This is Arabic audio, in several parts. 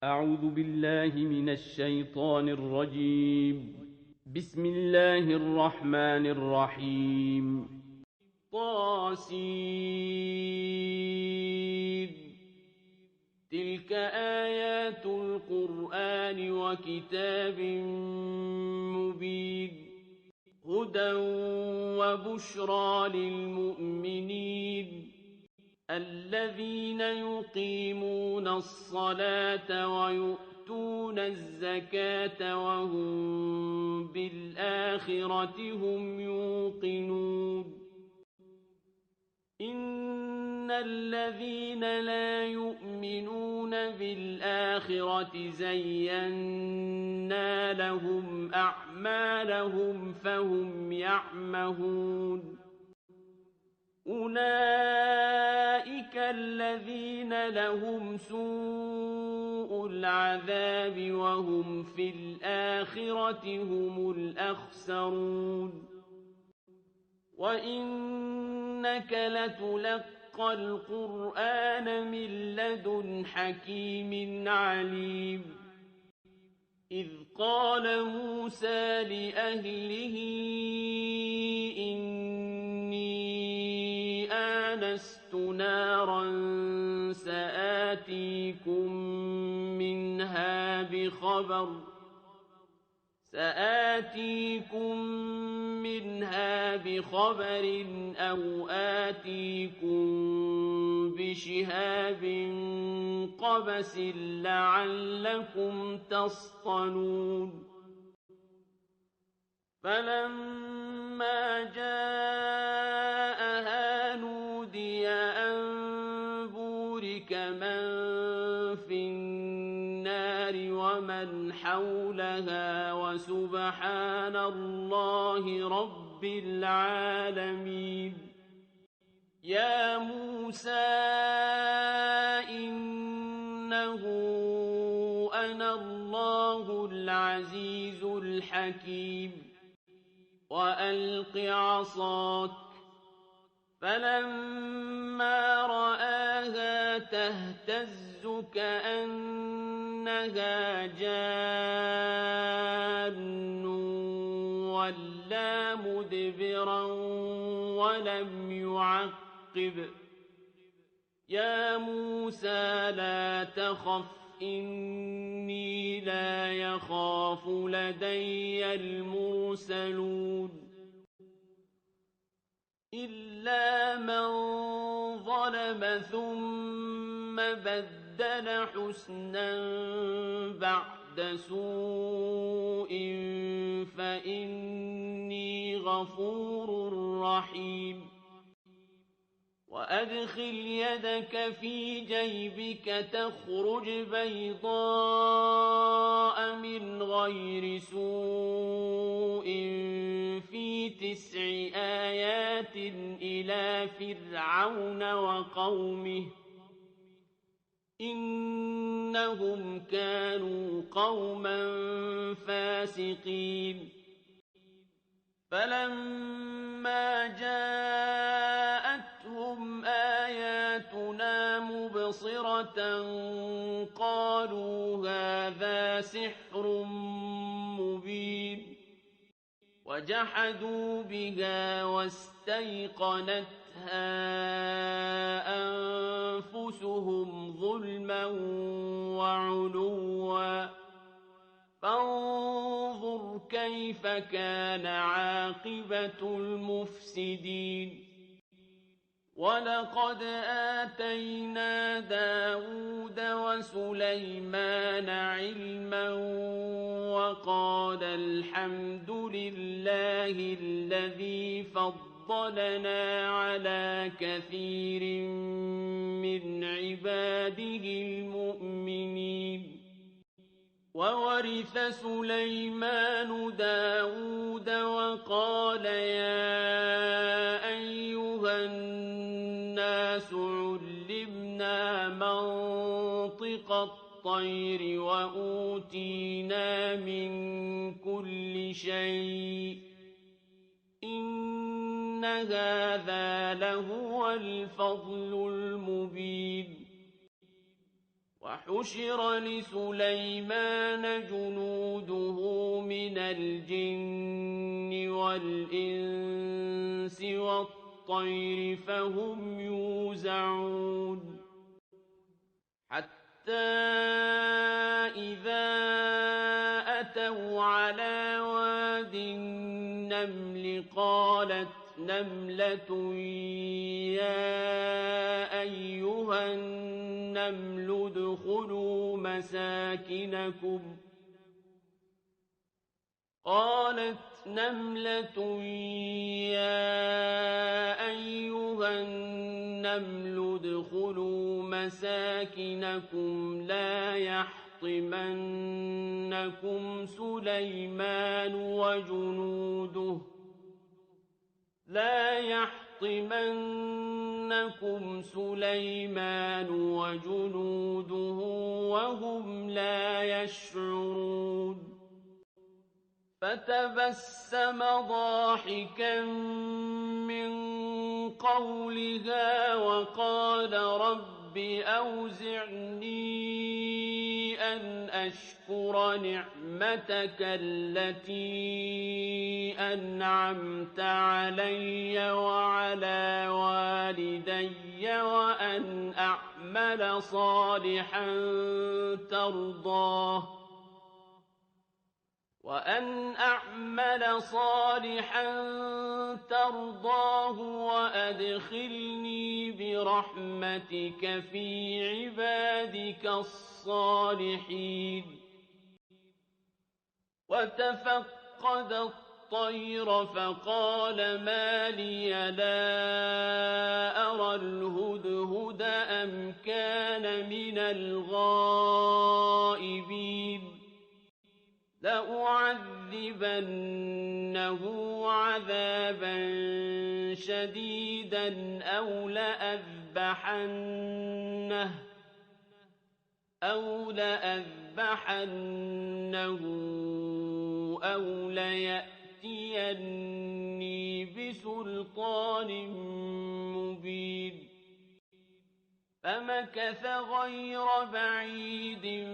أعوذ بالله من الشيطان الرجيم. بسم الله الرحمن الرحيم. طاسين. تلك آيات القرآن وكتاب مبين. هدى وبشرى للمؤمنين الذين يقيمون الصلاة ويؤتون الزكاة وهم بالآخرة هم يوقنون. إن الذين لا يؤمنون بالآخرة زينا لهم أعمالهم فهم يعمهون. أولئك الذين لهم سوء العذاب وهم في الآخرة هم الأخسرون. وإنك لتلقى القرآن من لدن حكيم عليم. إذ قال موسى لأهله إني آنست نارا سآتيكم منها بخبر أو آتيكم بشهاب قبس لعلكم تصطلون. فلما جاءها نودي أن بورك من في النار ومن حولها وسبحان الله رب العالمين. يا موسى إنه أنا الله العزيز الحكيم. وألق عصاك. فلما رآها تهتز كأنها جان ولا مدبرا ولم يعقب. يا موسى لا تخف إني لا يخاف لدي المرسلون. إلا من ظلم ثم بدل حسنا بعد سوء فإني غفور رحيم. وأدخل يدك في جيبك تخرج بيضاء من غير سوء في 9 آيات إلى فرعون وقومه إنهم كانوا قوما فاسقين. فلما جاءتهم آياتنا مبصرة قالوا هذا سحر مبين. وجحدوا بها واستيقنتها أنفسهم ظلما وعلوا. فانظر كيف كان عاقبة المفسدين. ولقد آتينا داود وسليمان علما وقال الحمد لله الذي فضلنا على كثير من عباده المؤمنين. وورث سليمان داود وقال يا أيها الناس علمنا منطق الطير وأوتينا من كل شيء إن هذا لهو الفضل المبين. وحشر لسليمان جنوده من الجن والإنس والطير فهم يوزعون حتى إذا أتوا على واد النمل قالت نملة يا أيها النمل ادخلوا مساكنكم لا يحطمنكم سليمان وجنوده وهم لا يشعرون فتبسم ضاحكا من قولها وقال رب أوزعني أن أشكر نعمتك التي أنعمت علي وعلى والدي وأن أعمل صالحا ترضاه وأدخلني برحمتك في عبادك الصالحين وتفقد الطير فقال ما لي لا أرى الهدهد أم كان من الغائبين لأعذبنه عذابا شديدا أو لأذبحنه أو ليأتيني بسلطان مبين فمكث غير بعيد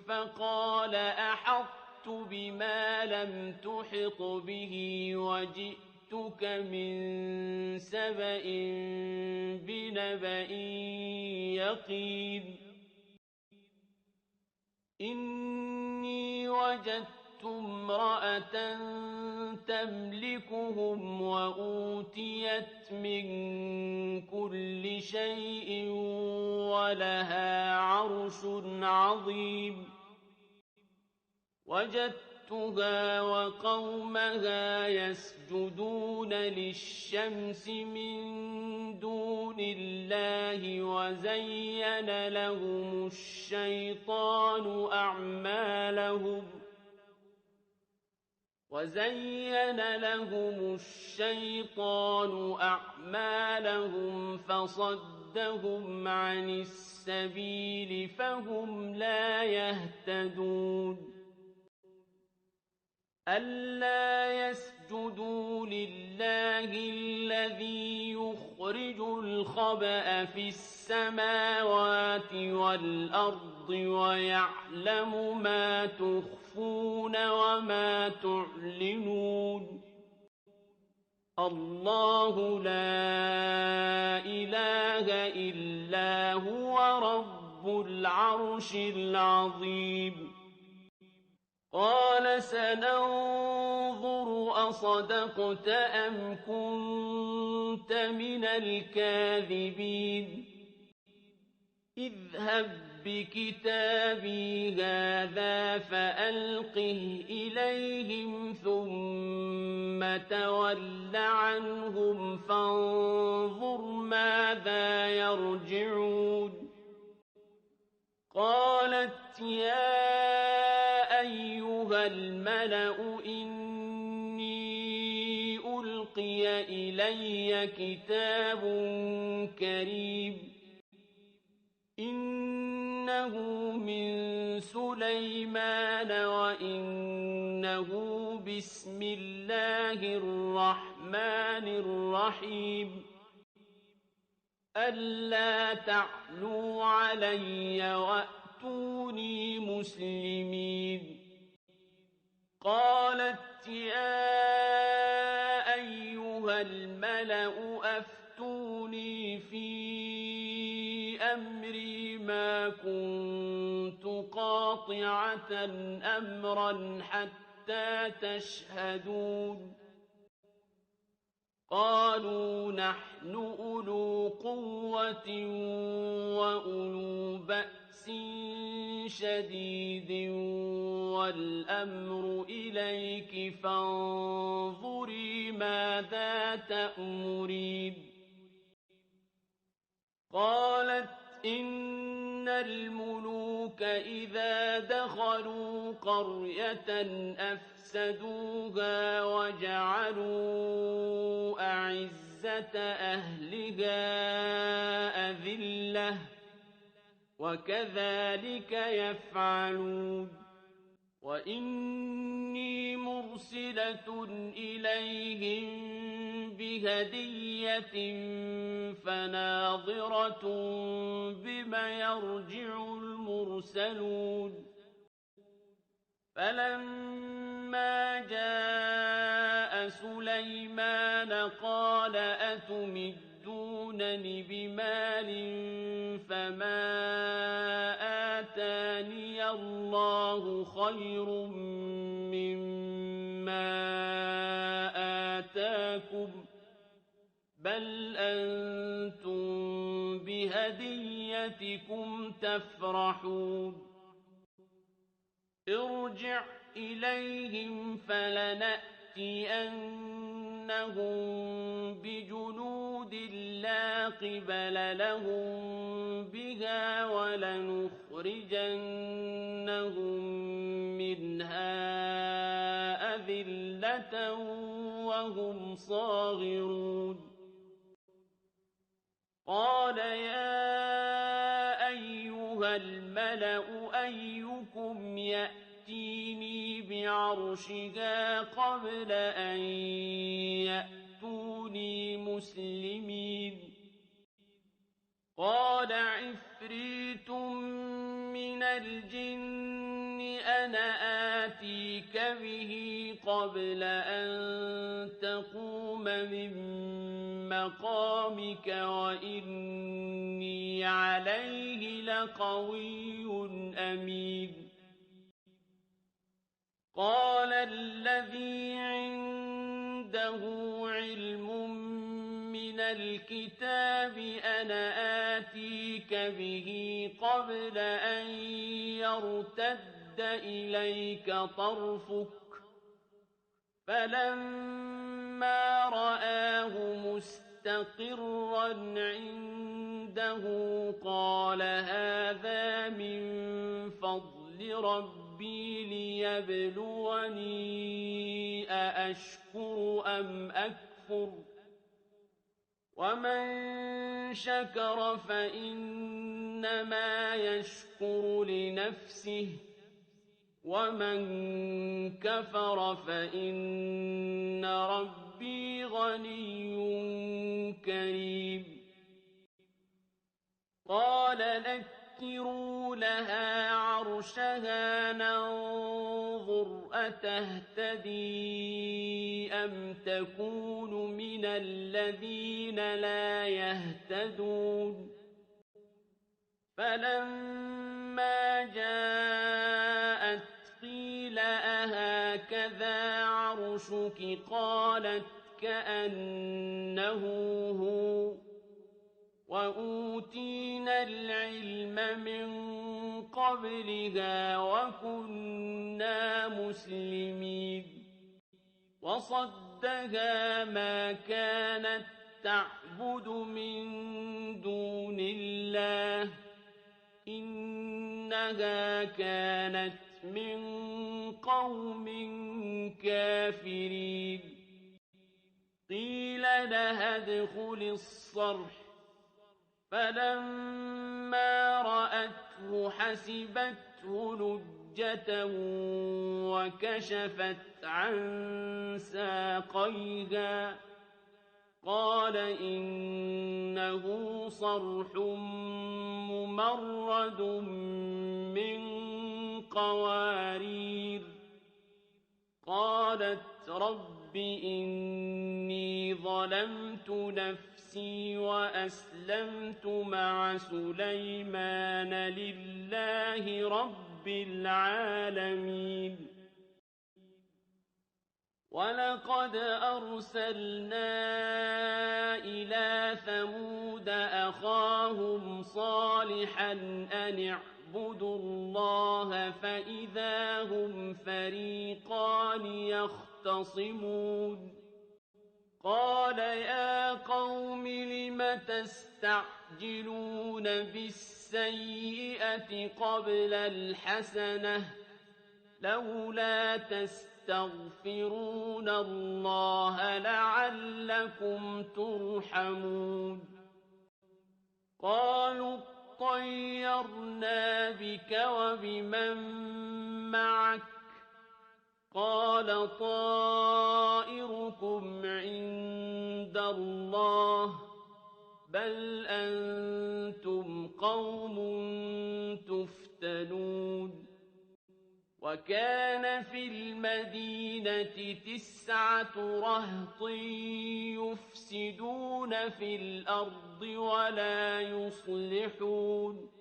فقال أحطت بما لم تحط به وجئتك من سبأ بنبأ يقين إني وجدت امرأة تملكهم وأوتيت من كل شيء ولها عرش عظيم وجدتها وقومها يسجدون للشمس من دون الله وزين لهم الشيطان أعمالهم فصدهم عن السبيل فهم لا يهتدون ألا يسجدوا لله الذي يخرج الخبأ في السماوات والأرض ويعلم ما تخفون وما تعلنون الله لا إله إلا هو رب العرش العظيم قال سننظر أصدقت أم كنت من الكاذبين اذهب بكتابي هذا فألقه إليهم ثم تول عنهم فانظر ماذا يرجعون قالت يا أيها الملأ إني ألقي إلي كتاب كريم إنه من سليمان وإنه بسم الله الرحمن الرحيم ألا تعلوا علي وَأْتُونِي مُسْلِمِينَ قَالَتْ يَا أَيُّهَا الْمَلَأُ أَفْتُونِي فِي أَمْرِي مَا كُنتُ قَاطِعَةً أَمْرًا حَتَّىٰ تَشْهَدُونِ قَالُوا نَحْنُ أُولُو قُوَّةٍ وَأُولُو بَأْسٍ شَدِيدٍ وَالْأَمْرُ إِلَيْكِ فانظُرِي ماذا تَأْمُرِينَ قَالَتْ إِنَّ الْمُلُوكَ إِذَا دَخَلُوا قَرْيَةً أَفْسَدُوهَا وَجَعَلُوا أَعِزَّةَ أَهْلِهَا أَذِلَّةً وَكَذَٰلِكَ يَفْعَلُونَ وَإِنِّي مُرْسِلَةٌ إِلَيْهِم بِهَدِيَّةٍ فَنَاظِرَةٌ بِمَ يَرْجِعُ الْمُرْسَلُونَ فَلَمَّا جَاءَ سُلَيْمَانَ قَالَ أَتُمِدُّونَنِ بِمَالٍ فَمَا آتَانِيَ اللَّهُ خَيْرٌ مِّمَّا آتَاكُم بَلْ أَنتُم بِهَدِيَّتِكُمْ تَفْرَحُونَ ارْجِعْ إِلَيْهِمْ فَلَنَأْتِيَنَّهُم بِجُنُودٍ لَّا قِبَلَ لَهُم بِهَا وَلَنُخْرِجَنَّهُم مِّنْهَا أَذِلَّةً وَهُمْ صَاغِرُونَ قَالَ يَا أَيُّهَا الْمَلَأُ أَيُّكُمْ يَأْتِينِي بِعَرْشِهَا قَبْلَ أَن يَأْتُونِي مُسْلِمِينَ قَالَ عِفْرِيتٌ مِّنَ الْجِنِّ أَنَا آتِيكَ بِهِ قَبْلَ أَن تَقُومَ مِن مَّقَامِكَ وَإِنِّي عَلَيْهِ لَقَوِيٌّ أَمِينٌ قَالَ الَّذِي عِندَهُ عِلْمٌ مِّنَ الْكِتَابِ أَنَا آتِيكَ بِهِ قَبْلَ أَن يَرْتَدَّ إِلَيْكَ طَرْفُكَ ۚ فَلَمَّا رَآهُ مُسْتَقِرًّا عِندَهُ قَالَ هَٰذَا مِن فَضْلِ رَبِّي لِيَبْلُوَنِي أَأَشْكُرُ أَمْ أَكْفُرُ ۖ وَمَن شَكَرَ فَإِنَّمَا يَشْكُرُ لِنَفْسِهِ ۖ وَمَن كَفَرَ فَإِنَّ رَبِّي غَنِيٌّ كَرِيمٌ قَالَ نَكِّرُوا لَهَا عَرْشَهَا نَنظُرْ أَتَهْتَدِي أَمْ تَكُونُ مِنَ الَّذِينَ لَا يَهْتَدُونَ فَلَمَّا جَاءَتْ قِيلَ أَهَٰكَذَا عَرْشُكِ ۖ قَالَتْ كَأَنَّهُ هُوَ ۚ وَأُوتِينَا الْعِلْمَ مِن قَبْلِهَا وَكُنَّا مُسْلِمِينَ وَصَدَّهَا مَا كَانَت تَّعْبُدُ مِن دُونِ اللَّهِ ۖ إِنَّهَا كَانَتْ مِن قَوْمٍ كَافِرِينَ قِيلَ لَهَا ادْخُلِي الصَّرْحَ ۖ فَلَمَّا رَأَتْهُ حَسِبَتْهُ لُجَّةً وَكَشَفَتْ عَن سَاقَيْهَا قال إنه صرح ممرد من قوارير قالت رب إني ظلمت نفسي وأسلمت مع سليمان لله رب العالمين ولقد أرسلنا إلى ثمود أخاهم صالحا أن اعبدوا الله فإذا هم فريقان يختصمون قال يا قوم لم تستعجلون بالسيئة قبل الحسنة لولا تستغفرون الله لعلكم ترحمون قالوا اطيرنا بك وبمن معك قال طائركم عند الله بل أنتم قوم تفتنون وكان في المدينة 9 رهط يفسدون في الأرض ولا يصلحون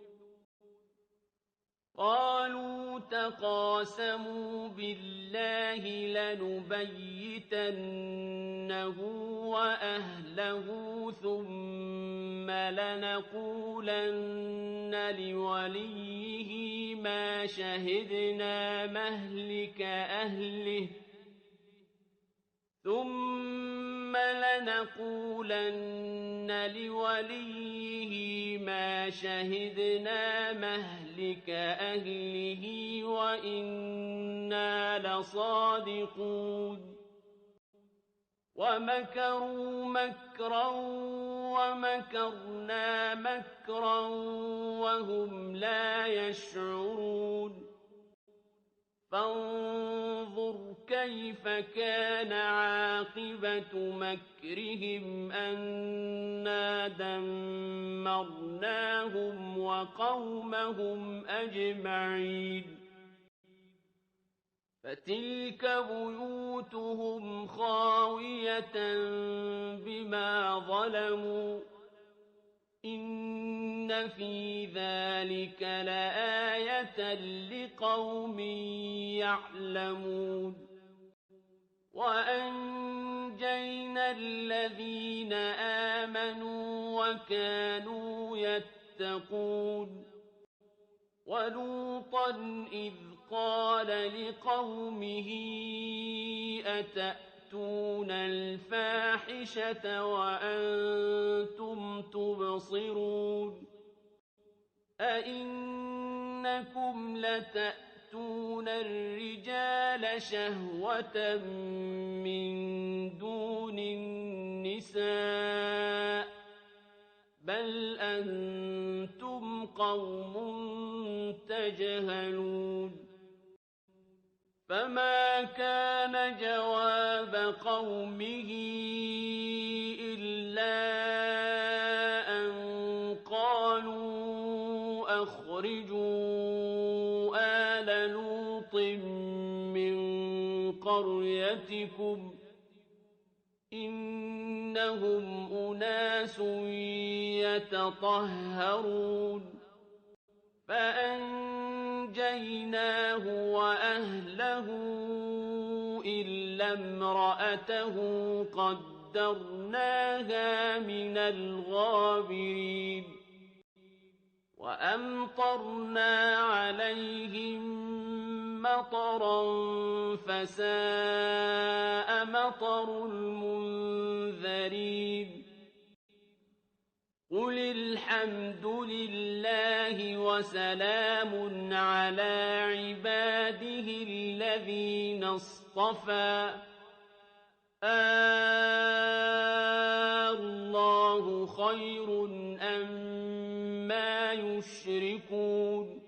قالوا تقاسموا بالله لنبيتنه وأهله ثم لنقولن لوليه ما شهدنا مهلك أهله وإنا لصادقون ومكروا مكرا ومكرنا مكرا وهم لا يشعرون فانظر كيف كان عاقبة مكرهم أنا دمرناهم وقومهم أجمعين فتلك بيوتهم خاوية بما ظلموا إن في ذلك لآية لقوم يعلمون وأنجينا الذين آمنوا وكانوا يتقون ولوطا إذ قال لقومه أتأتون الفاحشة وأنتم تبصرون أئنكم لتأتون الرجال شهوة من دون النساء بل أنتم قوم تجهلون فما كان جواب قومه إلا أن قالوا أخرجوا آل لوط من قريتكم إنهم أناس يتطهرون فأنجيناه وأهله إلا امرأته قدرناها من الغابرين وأمطرنا عليهم مطرا فساء مطر المنذرين قل الحمد لله وسلام على عباده الذين اصطفى الله خير أما يشركون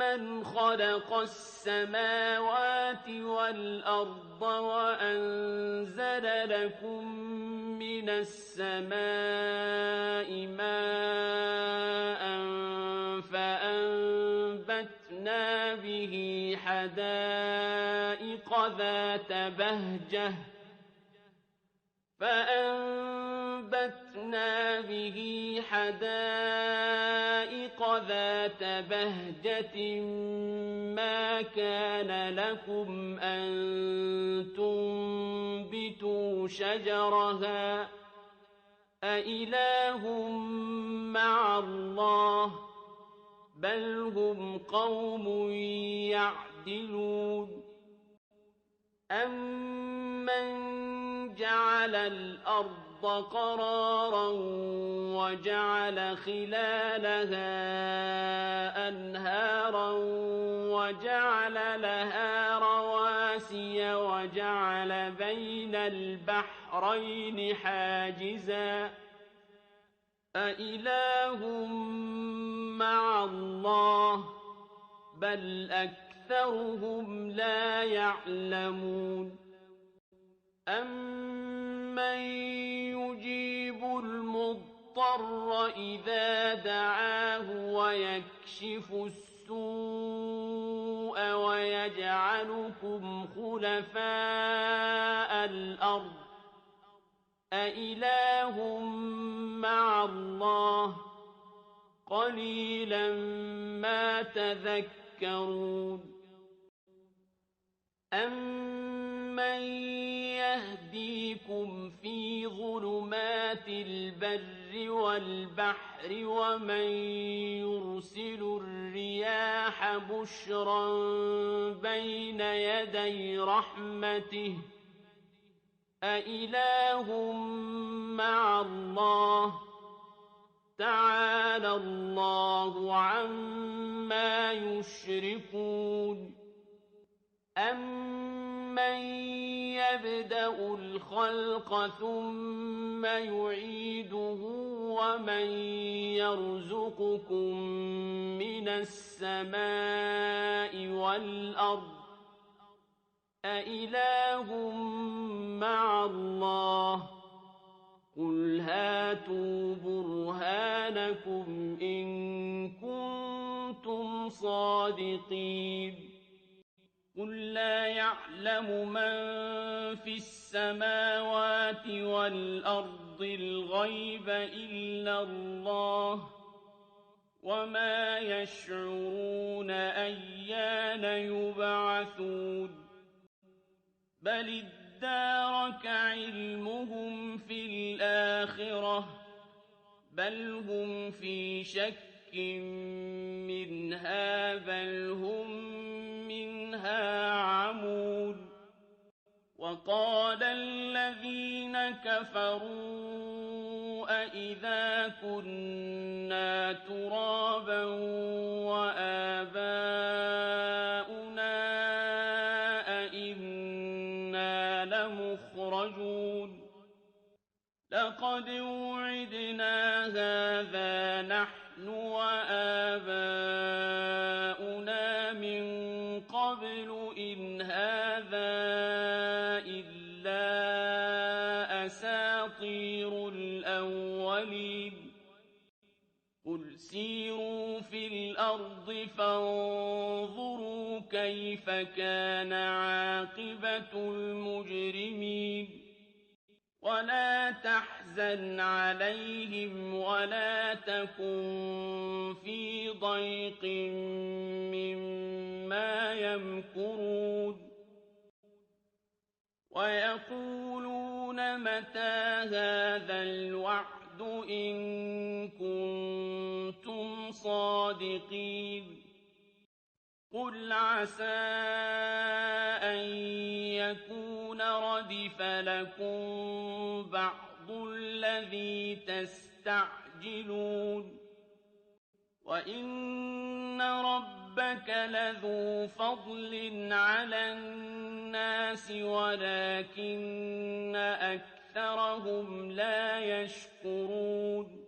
أَمَّنْ خَلَقَ السَّمَاوَاتِ وَالْأَرْضَ وَأَنزَلَ لَكُم مِّنَ السَّمَاءِ مَاءً فَأَنبَتْنَا بِهِ حَدَائِقَ ذَاتَ بَهْجَةٍ مَّا كَانَ لَكُمْ أَن تُنبِتُوا شَجَرَهَا ۗ أَإِلَٰهٌ مَّعَ اللَّهِ ۚ بَلْ هُمْ قَوْمٌ يَعْدِلُونَ أَمَّن جَعَلَ الْأَرْضَ قَرَارًا وَجَعَلَ خِلَالَهَا أَنْهَارًا وَجَعَلَ لَهَا رَوَاسِيَ وَجَعَلَ بَيْنَ الْبَحْرَيْنِ حَاجِزًا أَإِلَٰهٌ مَّعَ اللَّهِ ۚ بَلْ أَكْثَرُهُمْ لَا يَعْلَمُونَ أَمَّن يُجِيبُ الْمُضْطَرَّ إِذَا دَعَاهُ وَيَكْشِفُ السُّوءَ وَيَجْعَلُكُمْ خُلَفَاءَ الْأَرْضِ ۗ أَإِلَٰهٌ مَّعَ اللَّهِ ۚ قَلِيلًا مَّا تَذَكَّرُونَ أَمَّن يَهْدِيكُمْ فِي ظُلُمَاتِ الْبَرِّ وَالْبَحْرِ وَمَن يُرْسِلُ الرِّيَاحَ بُشْرًا بَيْنَ يَدَيْ رَحْمَتِهِ ۗ أَإِلَٰهٌ مَّعَ اللَّهِ ۚ تَعَالَى اللَّهُ عَمَّا يُشْرِكُونَ أَمَّن يَبْدَأُ الْخَلْقَ ثُمَّ يُعِيدُهُ وَمَن يَرْزُقُكُم مِّنَ السَّمَاءِ وَالْأَرْضِ ۗ أَإِلَٰهٌ مَّعَ اللَّهِ ۚ قُلْ هَاتُوا بُرْهَانَكُمْ إِن كُنتُمْ صَادِقِينَ قُل لَّا يَعْلَمُ مَن فِي السَّمَاوَاتِ وَالْأَرْضِ الْغَيْبَ إِلَّا اللَّهُ ۚ وَمَا يَشْعُرُونَ أَيَّانَ يُبْعَثُونَ بَلِ ادَّارَكَ عِلْمُهُمْ فِي الْآخِرَةِ ۚ بَلْ هُمْ فِي شَكٍّ مِّنْهَا بَلْ هُم مِّنْهَا عَمُونَ وَقَالَ الَّذِينَ كَفَرُوا أَإِذَا كُنَّا تُرَابًا وَآبَاؤُنَا أَئِنَّا لَمُخْرَجُونَ لَقَدْ وُعِدْنَا هَٰذَا نَحْنُ وَآبَاؤُنَا مِن قَبْلُ إِنْ هَٰذَا إِلَّا أَسَاطِيرُ الْأَوَّلِينَ قُلْ سِيرُوا فِي الْأَرْضِ فَانظُرُوا كَيْفَ كَانَ عَاقِبَةُ الْمُجْرِمِينَ وَلَا تَحْزَنْ عَلَيْهِمْ وَلَا تَكُن فِي ضَيْقٍ مِّمَّا يَمْكُرُونَ وَيَقُولُونَ مَتَىٰ هَٰذَا الْوَعْدُ إِن كُنتُمْ صَادِقِينَ قُلْ عَسَىٰ أَن يَكُونَ رَدِفَ لَكُم بَعْضُ الَّذِي تَسْتَعْجِلُونَ وَإِنَّ رَبَّكَ لَذُو فَضْلٍ عَلَى النَّاسِ وَلَٰكِنَّ أَكْثَرَهُمْ لَا يَشْكُرُونَ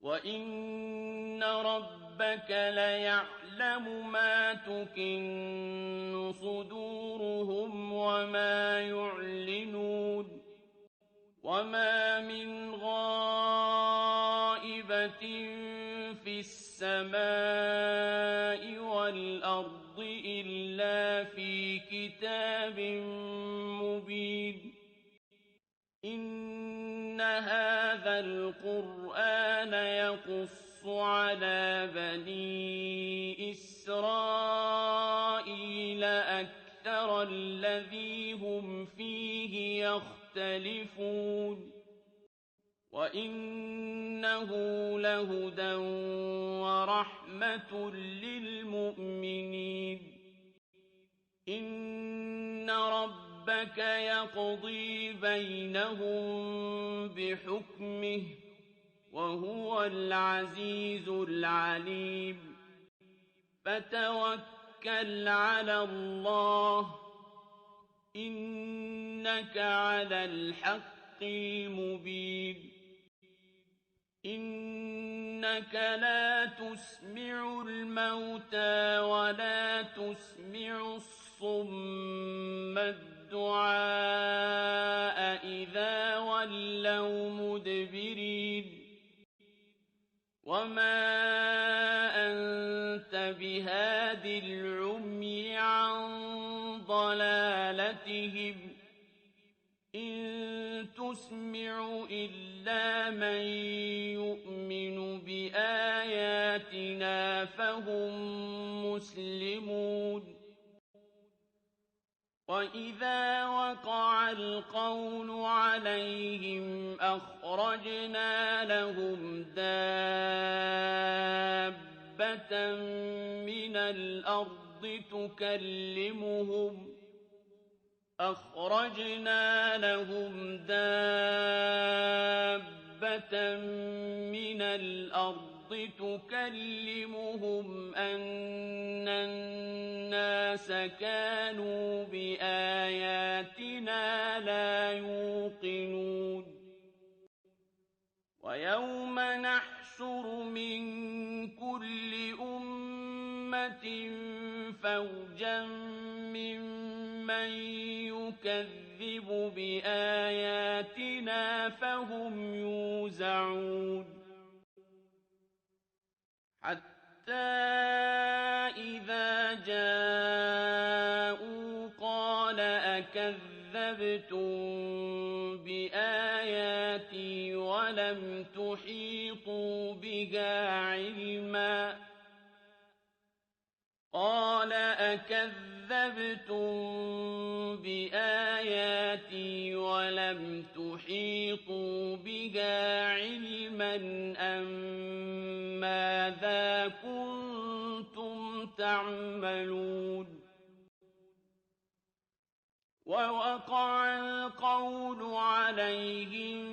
وَإِنَّ رَبَّكَ ربك ليعلم ما تكن صدورهم وما يعلنون وما من غائبة في السماء والأرض إلا في كتاب مبين إن هذا القرآن يقص على بني إسرائيل أكثر الذي هم فيه يختلفون وإنه لهدى ورحمة للمؤمنين إن ربك يقضي بينهم بحكمه وهو العزيز العليم فتوكل على الله إنك على الحق المبين إنك لا تسمع الموتى ولا تسمع الصم الدعاء إذا ولوا مدبرين وما أنت بهاد العمي عن ضلالتهم إن تسمع إلا من يؤمن بآياتنا فهم مسلمون وإذا وقع القول عليهم أخرجنا لهم دابة من الأرض تكلمهم أن الناس كانوا بآياتنا لا يوقنون ويوم نحشر من كل أمة فوجا ممن يكذب بآياتنا فهم يوزعون حتى إذا جاءوا قال أكذبتم بآياتي ولم تحيطوا بها علما قال أكذبتم بآياتي ولم تحيطوا بها علما أم ماذا كنتم تعملون ووقع القول عليهم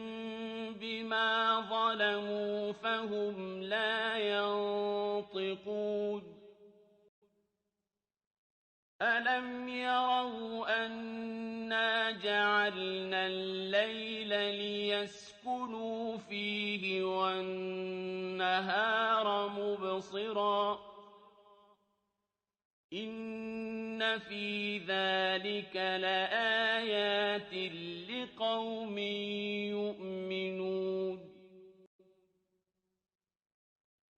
بما ظلموا فهم لا ينطقون ألم يروا أنا جعلنا الليل ليسكنوا فيه والنهار مبصرا إن في ذلك لآيات لقوم يؤمنون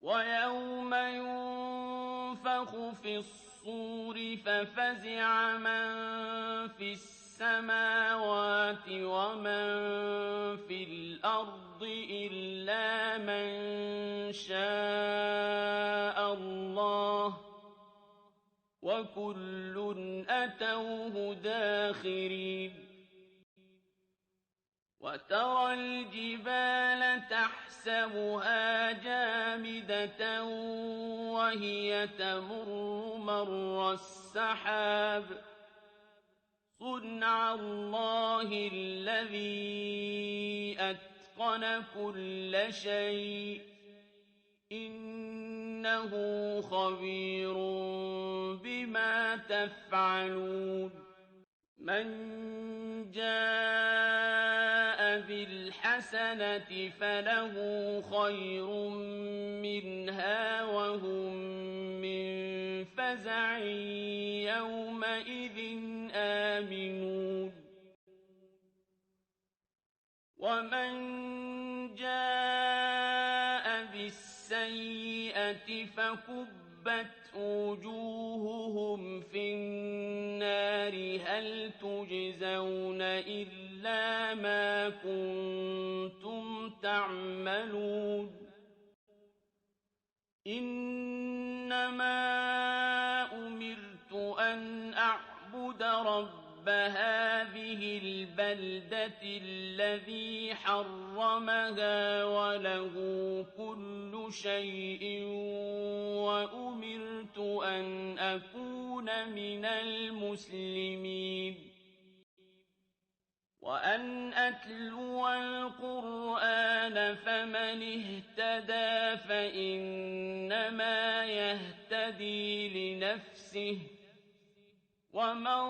ويوم ينفخ في الصور ففزع من في السماوات ومن في الأرض إلا من شاء الله وكل أتوه داخرين وترى الجبال تحسبها جامدة وهي تمر مر السحاب صنع الله الذي أتقن كل شيء إنه خبير بما تفعلون من جاء بالحسنة الْحَسَنَةِ فَلَهُ خَيْرٌ مِّنْهَا وَهُم مِّن فَزَعٍ يَوْمَئِذٍ آمِنُونَ وَمَن جَاءَ بِالسَّيِّئَةِ فَكُبَّتْ وُجُوهُهُمْ فِي النَّارِ هَلْ تُجْزَوْنَ إِلَّا مَا كُنتُمْ تَعْمَلُونَ إِنَّمَا أُمِرْتُ أَنْ أَعْبُدَ رَبَّ هَٰذِهِ الْبَلْدَةِ الَّذِي حَرَّمَهَا وَلَهُ كُلُّ شَيْءٍ وَأُمِرْتُ أَنْ أَكُونَ مِنَ الْمُسْلِمِينَ وَأَنْ أَتْلُوَ الْقُرْآنَ فَمَنِ اهْتَدَىٰ فَإِنَّمَا يَهْتَدِي لِنَفْسِهِ ۖ وَمَن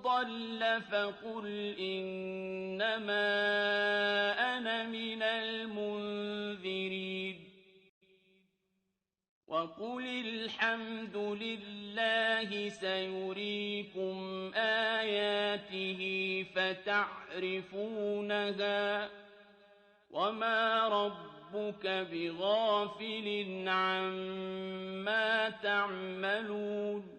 ضَلَّ فَقُلْ إِنَّمَا أَنَا مِنَ الْمُنذِرِينَ وَقُلِ الْحَمْدُ لِلَّهِ سَيُرِيكُمْ آيَاتِهِ فَتَعْرِفُونَهَا ۚ وَمَا رَبُّكَ بِغَافِلٍ عَمَّا تَعْمَلُونَ